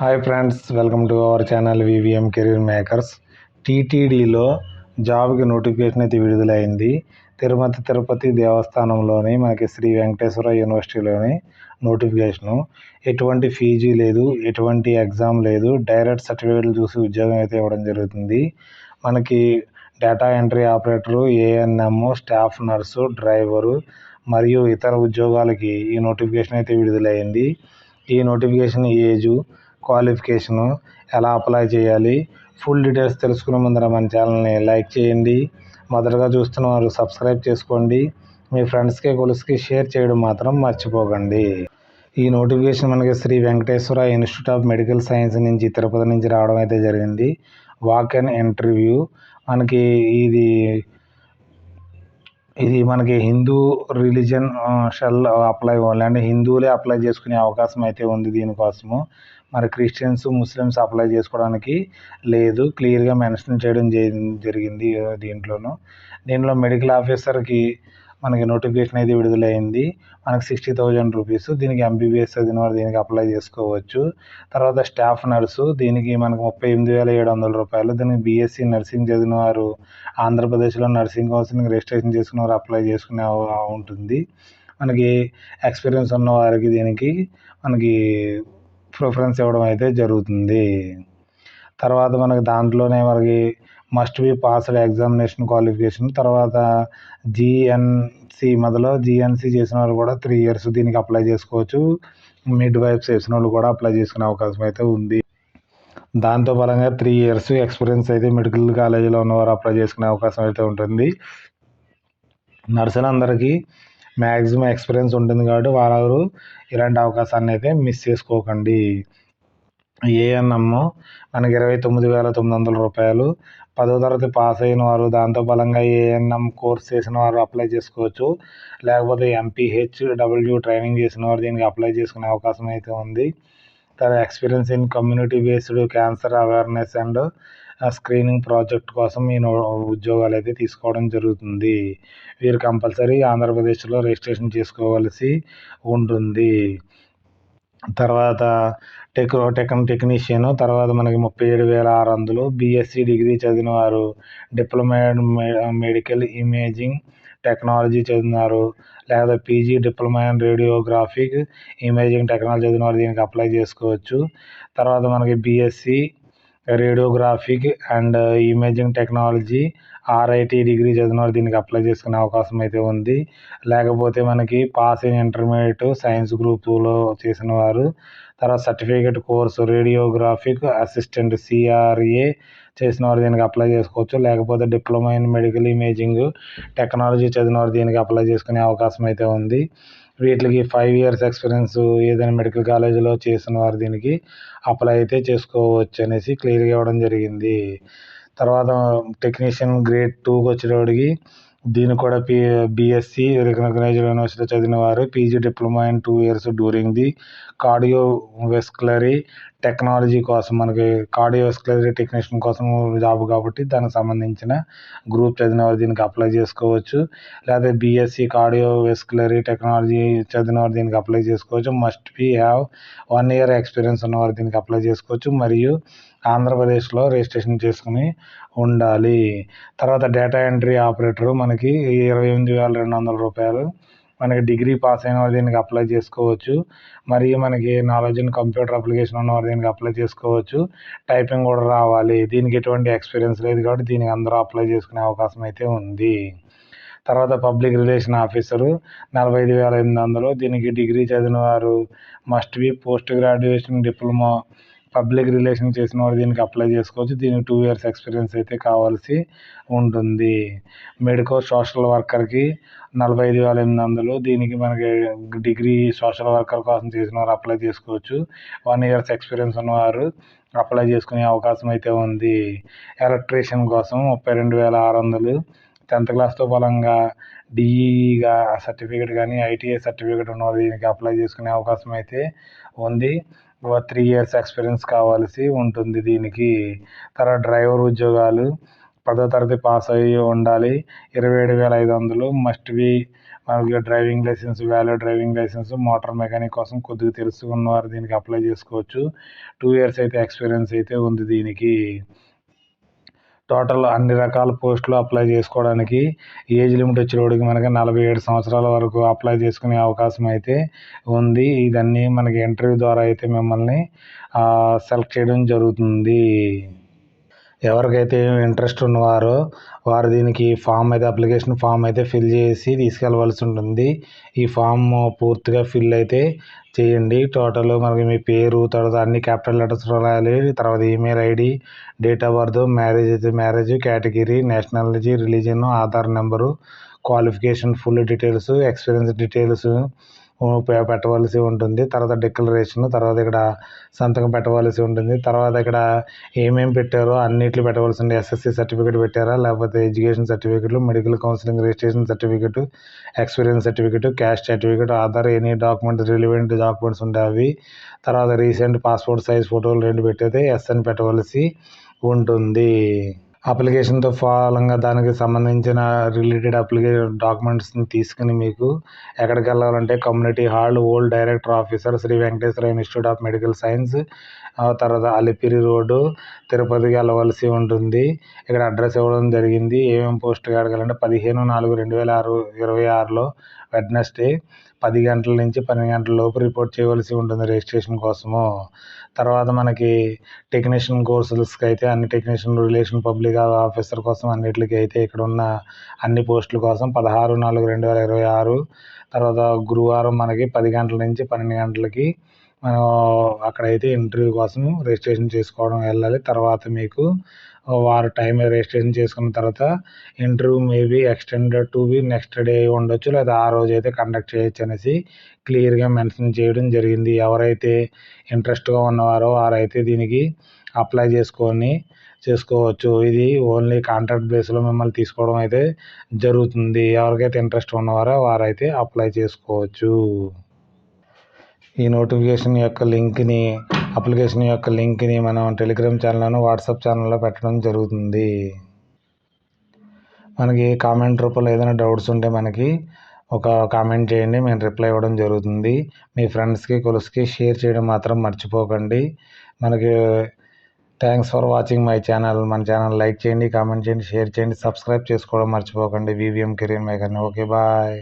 Hi friends, welcome to our channel VVM career makers. టీటీడీలో జాబ్కి notification అయితే విడుదలైంది. తిరుపతి దేవస్థానంలోని మనకి శ్రీ వెంకటేశ్వర యూనివర్సిటీలోని నోటిఫికేషను. ఎటువంటి ఫీజు లేదు, ఎటువంటి ఎగ్జామ్ లేదు, డైరెక్ట్ సర్టిఫికేట్లు చూసి ఉద్యోగం అయితే ఇవ్వడం జరుగుతుంది. మనకి data entry operator, ANM, staff nurse, driver మరియు ఇతర ఉద్యోగాలకి ఈ నోటిఫికేషన్ అయితే విడుదలైంది. ఈ నోటిఫికేషన్ ఏజు, క్వాలిఫికేషను, ఎలా అప్లై చేయాలి, ఫుల్ డీటెయిల్స్ తెలుసుకునే ముందర మన ఛానల్ని లైక్ చేయండి. మొదటగా చూస్తున్న వారు సబ్స్క్రైబ్ చేసుకోండి. మీ ఫ్రెండ్స్కి కొలుసుకి షేర్ చేయడం మాత్రం మర్చిపోకండి. ఈ నోటిఫికేషన్ మనకి Sri Venkateswara institute of medical science నుంచి తిరుపతి నుంచి రావడం అయితే జరిగింది. Walk and interview. మనకి ఇది మనకి Hindu religion shall apply only, అంటే హిందువులే అప్లై చేసుకునే అవకాశం అయితే ఉంది దీనికోసము. మరి క్రిస్టియన్స్, ముస్లిమ్స్ అప్లై చేసుకోవడానికి లేదు, క్లియర్గా మెన్షన్ చేయడం జరిగింది దీంట్లో మెడికల్ ఆఫీసర్కి మనకి నోటిఫికేషన్ అయితే విడుదలైంది. మనకి 60,000 రూపీస్. దీనికి ఎంబీబీఎస్ చదివిన వారు దీనికి అప్లై చేసుకోవచ్చు. తర్వాత స్టాఫ్ నర్సు, దీనికి మనకు 38,700 రూపాయలు. దీనికి బీఎస్సీ నర్సింగ్ చదివిన వారు, ఆంధ్రప్రదేశ్లో నర్సింగ్ కౌన్సిలింగ్ రిజిస్ట్రేషన్ చేసుకున్న వారు అప్లై చేసుకునే ఉంటుంది. మనకి ఎక్స్పీరియన్స్ ఉన్న వారికి దీనికి మనకి ప్రిఫరెన్స్ ఇవ్వడం అయితే జరుగుతుంది. తర్వాత మనకి దాంట్లోనే మనకి must be passed examination qualification. తర్వాత జిఎన్సి చేసిన వాళ్ళు కూడా 3 years దీనికి అప్లై చేసుకోవచ్చు. మిడ్ వైఫ్ చేసిన వాళ్ళు కూడా అప్లై చేసుకునే అవకాశం అయితే ఉంది. దాంతో పరంగా 3 years ఎక్స్పీరియన్స్ అయితే మెడికల్ కాలేజీలో ఉన్నవారు అప్లై చేసుకునే అవకాశం అయితే ఉంటుంది. నర్సులందరికీ మ్యాక్సిమం ఎక్స్పీరియన్స్ ఉంటుంది కాబట్టి వారు ఇలాంటి అవకాశాన్ని అయితే మిస్ చేసుకోకండి. ఏఎన్ఎం మనకి 29,900 రూపాయలు. 10వ తరగతి పాస్ అయిన వారు, దాంతో బలంగా ఏఎన్ఎం కోర్స్ చేసిన వారు అప్లై చేసుకోవచ్చు. లేకపోతే ఎంపీహెచ్డబ్ల్యూ ట్రైనింగ్ చేసిన వారు దీనికి అప్లై చేసుకునే అవకాశం అయితే ఉంది. తర్వాత experience in community based cancer awareness and screening project కోసం ఈ ఉద్యోగాలు అయితే తీసుకోవడం జరుగుతుంది. వీరు కంపల్సరీ ఆంధ్రప్రదేశ్లో రిజిస్ట్రేషన్ చేసుకోవాల్సి ఉంటుంది. తర్వాత టెక్నీషియన్. తర్వాత మనకి 37,600. బీఎస్సీ డిగ్రీ చదివిన వారు, డిప్లొమా మెడికల్ ఇమేజింగ్ టెక్నాలజీ చదివినారు, లేదా PG diploma in radiographic imaging technology చదివిన వారు దీనికి అప్లై చేసుకోవచ్చు. తర్వాత మనకి BSc radiographic and imaging technology RIT degree చదివిన వారు దీనికి అప్లై చేసుకునే అవకాశం అయితే ఉంది. లేకపోతే మనకి పాస్ ఇన్ ఇంటర్మీడియట్ సైన్స్ గ్రూపులో చేసిన వారు, తర్వాత certificate course radiographic assistant CRA చేసిన వారు దీనికి అప్లై చేసుకోవచ్చు. లేకపోతే diploma in medical imaging technology చదివిన వారు దీనికి అప్లై చేసుకునే అవకాశం అయితే ఉంది. వీటికి 5 years ఎక్స్పీరియన్స్ ఏదైనా మెడికల్ కాలేజీలో చేసిన వారు దీనికి అప్లై అయితే చేసుకోవచ్చు అనేసి క్లియర్గా ఇవ్వడం జరిగింది. తర్వాత టెక్నీషియన్ గ్రేడ్ 2కి వచ్చేటప్పటికి దీనికి కూడా బీఎస్సీ రికగ్నైజ్డ్ యూనివర్సిటీ చదివిన వారు, PG diploma in 2 years during the cardiovascular technology కోసం, మనకి కార్డియోవెస్కులరీ టెక్నీషియన్ కోసం జాబ్ కాబట్టి దానికి సంబంధించిన గ్రూప్ చదివిన వారు దీనికి అప్లై చేసుకోవచ్చు. లేదా బీఎస్సీ కార్డియోవెస్కులరీ టెక్నాలజీ చదివిన వారు దీనికి అప్లై చేసుకోవచ్చు. Must be have 1 year experience ఉన్నవారు దీనికి అప్లై చేసుకోవచ్చు. మరియు ఆంధ్రప్రదేశ్లో రిజిస్ట్రేషన్ చేసుకుని ఉండాలి. తర్వాత డేటా ఎంట్రీ ఆపరేటరు మనకి 28,200 రూపాయలు. మనకి డిగ్రీ పాస్ అయిన వారు దీనికి అప్లై చేసుకోవచ్చు. మరియు మనకి నాలెడ్జ్ ఇన్ కంప్యూటర్ అప్లికేషన్ ఉన్నవారు దీనికి అప్లై చేసుకోవచ్చు. టైపింగ్ కూడా రావాలి. దీనికి ఎటువంటి ఎక్స్పీరియన్స్ లేదు కాబట్టి దీనికి అందరూ అప్లై చేసుకునే అవకాశం అయితే ఉంది. తర్వాత పబ్లిక్ రిలేషన్ ఆఫీసరు 45,800. దీనికి డిగ్రీ చదివిన వారు, must be post graduation diploma public relation చేసిన వారు దీనికి అప్లై చేసుకోవచ్చు. దీనికి 2 years ఎక్స్పీరియన్స్ అయితే కావాల్సి ఉంటుంది. మెడికో సోషల్ వర్కర్కి 45,800. దీనికి మనకి డిగ్రీ సోషల్ వర్కర్ కోసం చేసిన వారు అప్లై చేసుకోవచ్చు. 1 year ఎక్స్పీరియన్స్ ఉన్నవారు అప్లై చేసుకునే అవకాశం అయితే ఉంది. ఎలక్ట్రీషియన్ కోసం 32,600. 10th క్లాస్తో బలంగా డిఈగా సర్టిఫికేట్ కానీ ఐటీఐ సర్టిఫికేట్ ఉన్నవారు దీనికి అప్లై చేసుకునే అవకాశం అయితే ఉంది. 3 years ఎక్స్పీరియన్స్ కావాల్సి ఉంటుంది దీనికి. తర్వాత డ్రైవర్ ఉద్యోగాలు 10వ తరగతి పాస్ అయ్యి ఉండాలి. 27,500. మస్ట్ బి మనకి driving licence, valid driving licence, motor mechanic కోసం కొద్దిగా తెలుసుకున్నవారు దీనికి అప్లై చేసుకోవచ్చు. 2 ఇయర్స్ అయితే ఎక్స్పీరియన్స్ అయితే ఉంది దీనికి. టోటల్ అన్ని రకాల పోస్టులు అప్లై చేసుకోవడానికి ఏజ్ లిమిట్ వచ్చేటప్పటికి మనకి 47 సంవత్సరాల వరకు అప్లై చేసుకునే అవకాశం అయితే ఉంది. ఇదన్నీ మనకి ఇంటర్వ్యూ ద్వారా అయితే మిమ్మల్ని సెలెక్ట్ చేయడం జరుగుతుంది. ఎవరికైతే ఇంట్రెస్ట్ ఉన్నవారో వారు దీనికి అప్లికేషన్ ఫామ్ అయితే ఫిల్ చేసి తీసుకెళ్ళవలసి ఉంటుంది. ఈ ఫామ్ పూర్తిగా ఫిల్ అయితే చేయండి. టోటల్ మనకి మీ పేరు, తర్వాత అన్ని క్యాపిటల్ లెటర్స్లో రాయాలి. తర్వాత email ID, date of birth, marriage అయితే marriage, category, nationality, religion, Aadhaar number, qualification full details, experience details పెట్టవలసి ఉంటుంది. తర్వాత డిక్లరేషన్, తర్వాత ఇక్కడ సంతకం పెట్టవలసి ఉంటుంది. తర్వాత ఇక్కడ ఏమేమి పెట్టారో అన్నిట్లు పెట్టవలసి ఉంది. ఎస్ఎస్సి సర్టిఫికేట్ పెట్టారా, లేకపోతే ఎడ్యుకేషన్ సర్టిఫికేట్లు, medical counselling registration certificate, experience certificate, caste certificate, Aadhaar, any documents, relevant documents ఉంటాయి. తర్వాత రీసెంట్ పాస్పోర్ట్ సైజ్ ఫోటోలు 2 పెట్టయితే ఎస్ అని పెట్టవలసి ఉంటుంది. అప్లికేషన్తో ఫాలంగా దానికి సంబంధించిన రిలేటెడ్ డాక్యుమెంట్స్ని తీసుకుని మీకు ఎక్కడికి వెళ్ళాలంటే community hall, old director officer, Sri Venkateswara institute of medical science, తర్వాత అలిపిరి రోడ్డు, తిరుపతికి వెళ్ళవలసి ఉంటుంది. ఇక్కడ అడ్రస్ ఇవ్వడం జరిగింది. ఏమేమి పోస్టుకి అడగాలంటే 15/4/2026లో వెడ్నెస్డే 10 గంటల నుంచి 12 గంటల లోపు రిపోర్ట్ చేయవలసి ఉంటుంది రిజిస్ట్రేషన్ కోసము. తర్వాత మనకి టెక్నీషియన్ కోర్సులకి అయితే అన్ని టెక్నీషియన్, రిలేషన్ పబ్లిక్ ఆఫీసర్ కోసం అన్నిటికీ అయితే ఇక్కడ ఉన్న అన్ని పోస్టుల కోసం 16/4/2026 తర్వాత గురువారం మనకి 10 గంటల నుంచి 12 గంటలకి మనం అక్కడైతే ఇంటర్వ్యూ కోసం రిజిస్ట్రేషన్ చేసుకోవడం వెళ్ళాలి. తర్వాత మీకు వారు టైం రిజిస్ట్రేషన్ చేసుకున్న తర్వాత interview maybe extended to be next day ఉండొచ్చు, లేదా ఆ రోజు అయితే కండక్ట్ చేయొచ్చు అనేసి క్లియర్గా మెన్షన్ చేయడం జరిగింది. ఎవరైతే ఇంట్రెస్ట్గా ఉన్నవారో వారైతే దీనికి అప్లై చేసుకోవచ్చు. ఇది ఓన్లీ కాంట్రాక్ట్ బేస్లో మిమ్మల్ని తీసుకోవడం అయితే జరుగుతుంది. ఎవరికైతే ఇంట్రెస్ట్ ఉన్నవారో వారైతే అప్లై చేసుకోవచ్చు. ఈ అప్లికేషన్ యొక్క లింక్ని మనం టెలిగ్రామ్ ఛానల్లోను, వాట్సాప్ ఛానల్లో పెట్టడం జరుగుతుంది. మనకి కామెంట్ రూపంలో ఏదైనా డౌట్స్ ఉంటే మనకి ఒక కామెంట్ చేయండి, మేము రిప్లై ఇవ్వడం జరుగుతుంది. మీ ఫ్రెండ్స్కి, కొలీగ్స్కి షేర్ చేయడం మాత్రం మర్చిపోకండి. మనకి thanks for watching my channel. మన ఛానల్ లైక్ చేయండి, కామెంట్ చేయండి, షేర్ చేయండి, సబ్స్క్రైబ్ చేసుకోవడం మర్చిపోకండి. వివిఎం కెరీర్ మేకర్ని. Okay, bye.